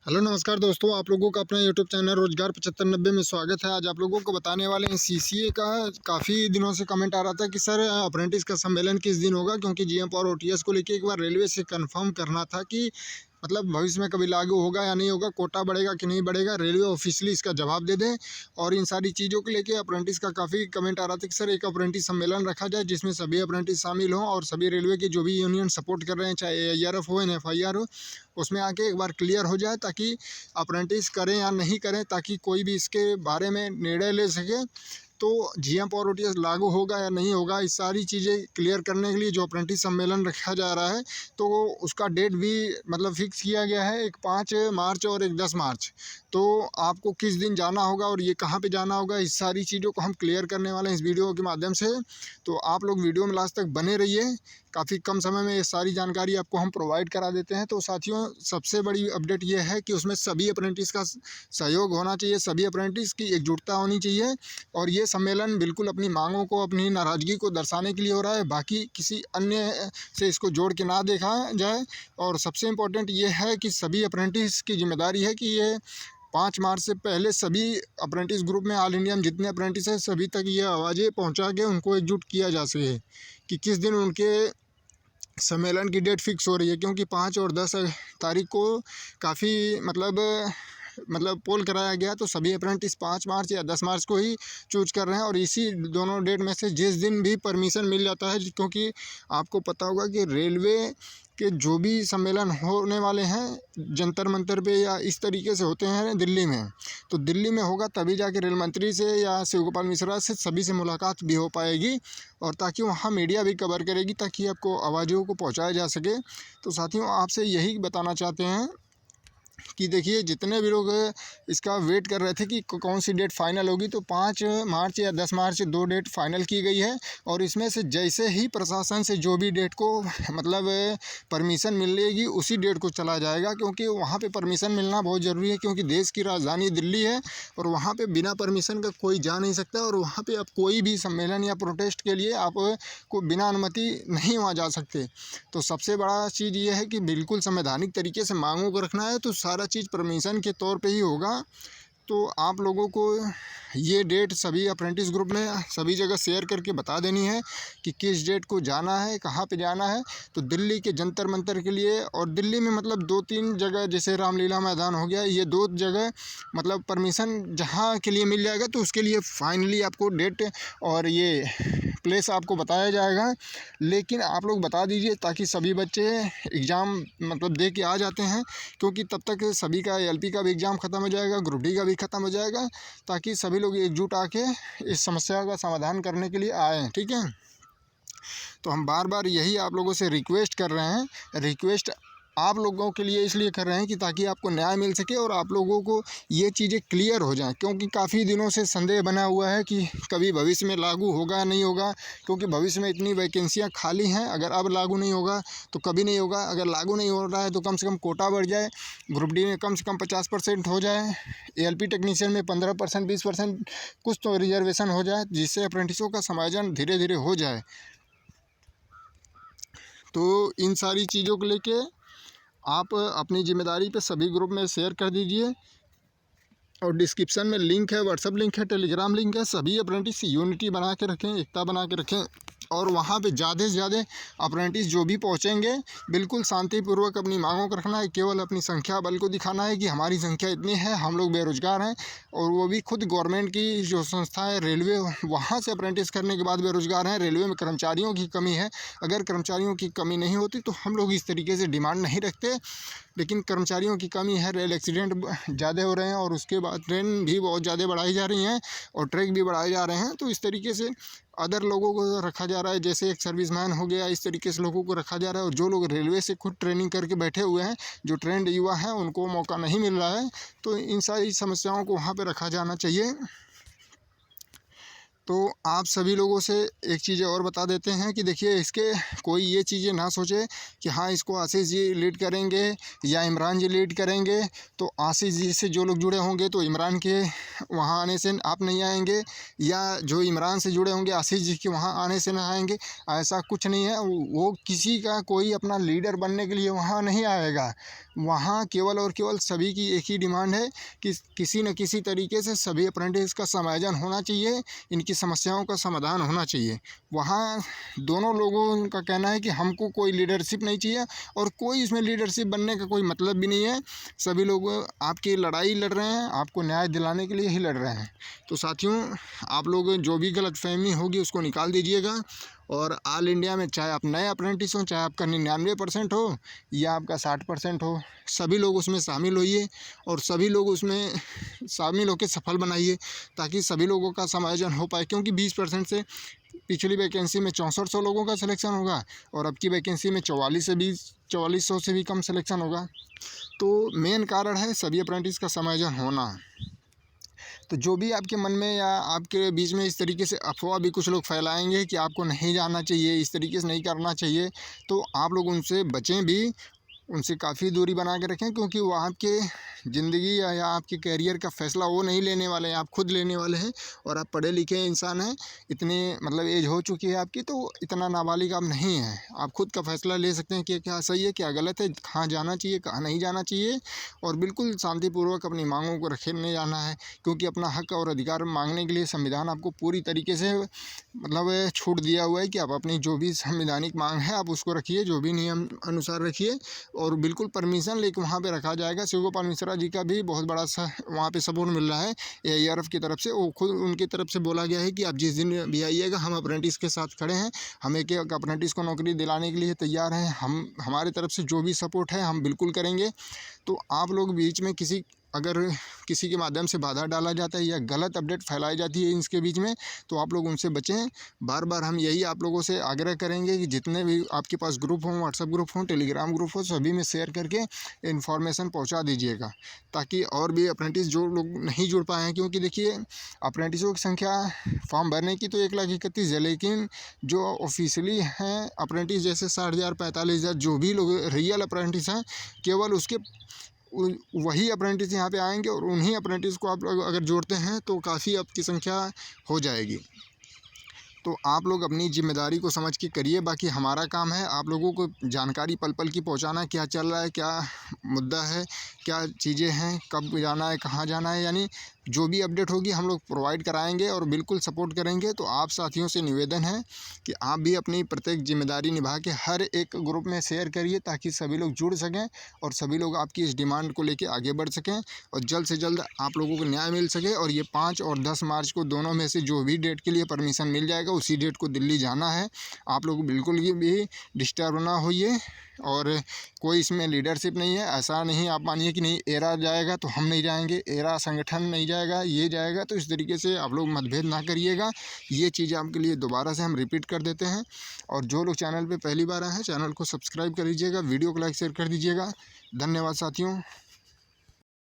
Hello नमस्कार दोस्तों, आप लोगों का अपना यूट्यूब चैनल रोजगार 7590 में स्वागत है। आज आप लोगों को बताने वाले हैं सीसीए का। काफ़ी दिनों से कमेंट आ रहा था कि सर अप्रेंटिस का सम्मेलन किस दिन होगा, क्योंकि जीएम और ओटीएस को लेके एक बार रेलवे से कंफर्म करना था कि मतलब भविष्य में कभी लागू होगा या नहीं होगा, कोटा बढ़ेगा कि नहीं बढ़ेगा, रेलवे ऑफिशियली इसका जवाब दे दें। और इन सारी चीज़ों को लेके अप्रेंटिस का काफ़ी कमेंट आ रहा था कि सर एक अप्रेंटिस सम्मेलन रखा जाए जिसमें सभी अप्रेंटिस शामिल हों और सभी रेलवे के जो भी यूनियन सपोर्ट कर रहे हैं, चाहे एआईआरएफ हो एनएफआईआर हो, उसमें आके एक बार क्लियर हो जाए ताकि अप्रेंटिस करें या नहीं करें, ताकि कोई भी इसके बारे में निर्णय ले सके। तो जीएम और ओटीएस लागू होगा या नहीं होगा, इस सारी चीज़ें क्लियर करने के लिए जो अप्रेंटिस सम्मेलन रखा जा रहा है, तो उसका डेट भी मतलब फिक्स किया गया है, एक 5 मार्च और एक 10 मार्च। तो आपको किस दिन जाना होगा और ये कहाँ पे जाना होगा, इस सारी चीज़ों को हम क्लियर करने वाले हैं इस वीडियो के माध्यम से। तो आप लोग वीडियो में लास्ट तक बने रहिए। काफ़ी कम समय में ये सारी जानकारी आपको हम प्रोवाइड करा देते हैं। तो साथियों, सबसे बड़ी अपडेट ये है कि उसमें सभी अप्रेंटिस का सहयोग होना चाहिए, सभी अप्रेंटिस की एकजुटता होनी चाहिए। और ये सम्मेलन बिल्कुल अपनी मांगों को, अपनी नाराज़गी को दर्शाने के लिए हो रहा है, बाकी किसी अन्य से इसको जोड़ के ना देखा जाए। और सबसे इम्पोर्टेंट ये है कि सभी अप्रेंटिस की जिम्मेदारी है कि ये 5 मार्च से पहले सभी अप्रेंटिस ग्रुप में ऑल इंडिया में जितने अप्रेंटिस हैं सभी तक ये आवाज़ें पहुंचा के उनको एकजुट किया जा सके कि किस दिन उनके सम्मेलन की डेट फिक्स हो रही है। क्योंकि 5 और 10 तारीख को काफ़ी मतलब पोल कराया गया, तो सभी अप्रेंटिस 5 मार्च या 10 मार्च को ही चूज कर रहे हैं। और इसी दोनों डेट में से जिस दिन भी परमिशन मिल जाता है, क्योंकि आपको पता होगा कि रेलवे के जो भी सम्मेलन होने वाले हैं जंतर मंतर पे या इस तरीके से होते हैं दिल्ली में, तो दिल्ली में होगा तभी जाके रेल मंत्री से या शिव गोपाल मिश्रा से सभी से मुलाकात भी हो पाएगी, और ताकि वहाँ मीडिया भी कवर करेगी, ताकि आपको आवाज़ों को पहुँचाया जा सके। तो साथियों, आपसे यही बताना चाहते हैं कि देखिए, जितने भी लोग इसका वेट कर रहे थे कि कौन सी डेट फाइनल होगी, तो 5 मार्च या 10 मार्च 2 डेट फाइनल की गई है। और इसमें से जैसे ही प्रशासन से जो भी डेट को मतलब परमिशन मिलेगी उसी डेट को चला जाएगा, क्योंकि वहाँ पे परमिशन मिलना बहुत ज़रूरी है। क्योंकि देश की राजधानी दिल्ली है और वहाँ पे बिना परमिशन का कोई जा नहीं सकता, और वहाँ पे आप कोई भी सम्मेलन या प्रोटेस्ट के लिए आप को बिना अनुमति नहीं वहाँ जा सकते। तो सबसे बड़ा चीज़ ये है कि बिल्कुल संवैधानिक तरीके से मांगों को रखना है, तो सारा चीज़ परमिशन के तौर पे ही होगा। तो आप लोगों को ये डेट सभी अप्रेंटिस ग्रुप में सभी जगह शेयर करके बता देनी है कि किस डेट को जाना है, कहाँ पे जाना है। तो दिल्ली के जंतर मंतर के लिए, और दिल्ली में मतलब 2-3 जगह जैसे रामलीला मैदान हो गया, ये 2 जगह मतलब परमिशन जहाँ के लिए मिल जाएगा, तो उसके लिए फाइनली आपको डेट और ये प्लेस आपको बताया जाएगा। लेकिन आप लोग बता दीजिए ताकि सभी बच्चे एग्ज़ाम मतलब दे के आ जाते हैं, क्योंकि तब तक सभी का एलपी का भी एग्ज़ाम ख़त्म हो जाएगा, ग्रुप डी का भी ख़त्म हो जाएगा, ताकि सभी लोग एकजुट आके इस समस्या का समाधान करने के लिए आएँ। ठीक है, तो हम बार बार यही आप लोगों से रिक्वेस्ट कर रहे हैं। रिक्वेस्ट आप लोगों के लिए इसलिए कर रहे हैं कि ताकि आपको न्याय मिल सके और आप लोगों को ये चीज़ें क्लियर हो जाएं, क्योंकि काफ़ी दिनों से संदेह बना हुआ है कि कभी भविष्य में लागू होगा नहीं होगा। क्योंकि भविष्य में इतनी वैकेंसियां खाली हैं, अगर अब लागू नहीं होगा तो कभी नहीं होगा। अगर लागू नहीं हो रहा है तो कम से कम कोटा बढ़ जाए, ग्रुप डी में कम से कम 50% हो जाए, एएलपी टेक्नीशियन में 15% 20% कुछ तो रिजर्वेशन हो जाए, जिससे अप्रेंटिसों का समायोजन धीरे धीरे हो जाए। तो इन सारी चीज़ों को लेके आप अपनी जिम्मेदारी पे सभी ग्रुप में शेयर कर दीजिए। और डिस्क्रिप्शन में लिंक है, व्हाट्सअप लिंक है, टेलीग्राम लिंक है। सभी अप्रेंटिस यूनिटी बना के रखें, एकता बना के रखें। और वहाँ पे ज़्यादा से ज़्यादा अप्रेंटिस जो भी पहुँचेंगे, बिल्कुल शांतिपूर्वक अपनी मांगों को रखना है। केवल अपनी संख्या बल को दिखाना है कि हमारी संख्या इतनी है, हम लोग बेरोज़गार हैं। और वो भी खुद गवर्नमेंट की जो संस्था है रेलवे, वहाँ से अप्रेंटिस करने के बाद बेरोज़गार हैं। रेलवे में कर्मचारियों की कमी है। अगर कर्मचारियों की कमी नहीं होती तो हम लोग इस तरीके से डिमांड नहीं रखते, लेकिन कर्मचारियों की कमी है। रेल एक्सीडेंट ज़्यादा हो रहे हैं, और उसके बाद ट्रेन भी बहुत ज़्यादा बढ़ाई जा रही हैं और ट्रैक भी बढ़ाए जा रहे हैं। तो इस तरीके से अदर लोगों को रखा जा रहा है, जैसे एक सर्विसमैन हो गया, इस तरीके से लोगों को रखा जा रहा है। और जो लोग रेलवे से खुद ट्रेनिंग करके बैठे हुए हैं, जो ट्रेंड युवा हैं, उनको मौका नहीं मिल रहा है। तो इन सारी समस्याओं को वहाँ पर रखा जाना चाहिए। तो आप सभी लोगों से एक चीज़ और बता देते हैं कि देखिए, इसके कोई ये चीज़ें ना सोचे कि हाँ इसको आशीष जी लीड करेंगे या इमरान जी लीड करेंगे, तो आशीष जी से जो लोग जुड़े होंगे तो इमरान के वहाँ आने से आप नहीं आएंगे, या जो इमरान से जुड़े होंगे आशीष जी के वहाँ आने से ना आएंगे। ऐसा कुछ नहीं है। वो किसी का कोई अपना लीडर बनने के लिए वहाँ नहीं आएगा। वहाँ केवल और केवल सभी की एक ही डिमांड है कि किसी न किसी तरीके से सभी अप्रेंटिस का समायोजन होना चाहिए, इनकी समस्याओं का समाधान होना चाहिए। वहाँ दोनों लोगों का कहना है कि हमको कोई लीडरशिप नहीं चाहिए और कोई इसमें लीडरशिप बनने का कोई मतलब भी नहीं है। सभी लोग आपकी लड़ाई लड़ रहे हैं, आपको न्याय दिलाने के लिए ही लड़ रहे हैं। तो साथियों, आप लोग जो भी गलतफहमी होगी उसको निकाल दीजिएगा। और ऑल इंडिया में चाहे आप नए अप्रेंटिस हो, चाहे आपका 99% हो या आपका 60% हो, सभी लोग उसमें शामिल होइए और सभी लोग उसमें शामिल होकर सफल बनाइए, ताकि सभी लोगों का समायोजन हो पाए। क्योंकि 20% से पिछली वैकेंसी में 6400 लोगों का सिलेक्शन होगा और अब की वैकेंसी में 4400 से भी कम सिलेक्शन होगा। तो मेन कारण है सभी अप्रेंटिस का समायोजन होना। तो जो भी आपके मन में या आपके बीच में इस तरीके से अफवाह भी कुछ लोग फैलाएंगे कि आपको नहीं जाना चाहिए, इस तरीके से नहीं करना चाहिए, तो आप लोग उनसे बचें भी, उनसे काफ़ी दूरी बना के रखें। क्योंकि वो आपके ज़िंदगी या आपके कैरियर का फ़ैसला वो नहीं लेने वाले हैं, आप खुद लेने वाले हैं। और आप पढ़े लिखे इंसान हैं, इतने मतलब एज हो चुकी है आपकी, तो इतना नाबालिग आप नहीं हैं। आप खुद का फ़ैसला ले सकते हैं कि क्या सही है, क्या गलत है, कहाँ जाना चाहिए, कहाँ नहीं जाना चाहिए। और बिल्कुल शांतिपूर्वक अपनी मांगों को रखने जाना है। क्योंकि अपना हक और अधिकार मांगने के लिए संविधान आपको पूरी तरीके से मतलब छूट दिया हुआ है कि आप अपनी जो भी संवैधानिक मांग है आप उसको रखिए, जो भी नियम अनुसार रखिए। और बिल्कुल परमिशन लेके वहाँ पे रखा जाएगा। शिव गोपाल मिश्रा जी का भी बहुत बड़ा वहाँ पे सपोर्ट मिल रहा है AIRF की तरफ से। वो खुद उनकी तरफ से बोला गया है कि आप जिस दिन भी आइएगा, हम अप्रेंटिस के साथ खड़े हैं, हम एक अप्रेंटिस को नौकरी दिलाने के लिए तैयार हैं। हमारी तरफ से जो भी सपोर्ट है हम बिल्कुल करेंगे। तो आप लोग बीच में अगर किसी के माध्यम से बाधा डाला जाता है या गलत अपडेट फैलाई जाती है इसके बीच में, तो आप लोग उनसे बचें। बार बार हम यही आप लोगों से आग्रह करेंगे कि जितने भी आपके पास ग्रुप हों, व्हाट्सएप ग्रुप हों, टेलीग्राम ग्रुप हो, सभी में शेयर करके इन्फॉर्मेशन पहुंचा दीजिएगा, ताकि और भी अप्रेंटिस जो लोग नहीं जुड़ पाए हैं। क्योंकि देखिए, अप्रेंटिसों की संख्या फॉर्म भरने की तो 1,31,000 है, लेकिन जो ऑफिशियली हैं अप्रेंटिस, जैसे 60,000 45,000 जो भी लोग रियल अप्रेंटिस हैं, केवल उसके वही अप्रेंटिस यहाँ पे आएंगे। और उन्हीं अप्रेंटिस को आप लोग अगर जोड़ते हैं तो काफ़ी आपकी संख्या हो जाएगी। तो आप लोग अपनी जिम्मेदारी को समझ के करिए। बाकी हमारा काम है आप लोगों को जानकारी पल पल की पहुंचाना, क्या चल रहा है, क्या मुद्दा है, क्या चीज़ें हैं, कब जाना है, कहाँ जाना है, यानी जो भी अपडेट होगी हम लोग प्रोवाइड कराएंगे और बिल्कुल सपोर्ट करेंगे। तो आप साथियों से निवेदन है कि आप भी अपनी प्रत्येक जिम्मेदारी निभा के हर एक ग्रुप में शेयर करिए, ताकि सभी लोग जुड़ सकें और सभी लोग आपकी इस डिमांड को लेकर आगे बढ़ सकें और जल्द से जल्द आप लोगों को न्याय मिल सके। और ये 5 और 10 मार्च को दोनों में से जो भी डेट के लिए परमिशन मिल जाएगा, उसी डेट को दिल्ली जाना है। आप लोग बिल्कुल भी डिस्टर्ब ना होइए। और कोई इसमें लीडरशिप नहीं है। ऐसा नहीं आप मानिए कि नहीं एरा जाएगा तो हम नहीं जाएंगे, एरा संगठन नहीं जाएगा, ये जाएगा। तो इस तरीके से आप लोग मतभेद ना करिएगा। ये चीज़ आपके लिए दोबारा से हम रिपीट कर देते हैं। और जो लोग चैनल पे पहली बार आए हैं, चैनल को सब्सक्राइब कर लीजिएगा, वीडियो को लाइक शेयर कर दीजिएगा। धन्यवाद साथियों।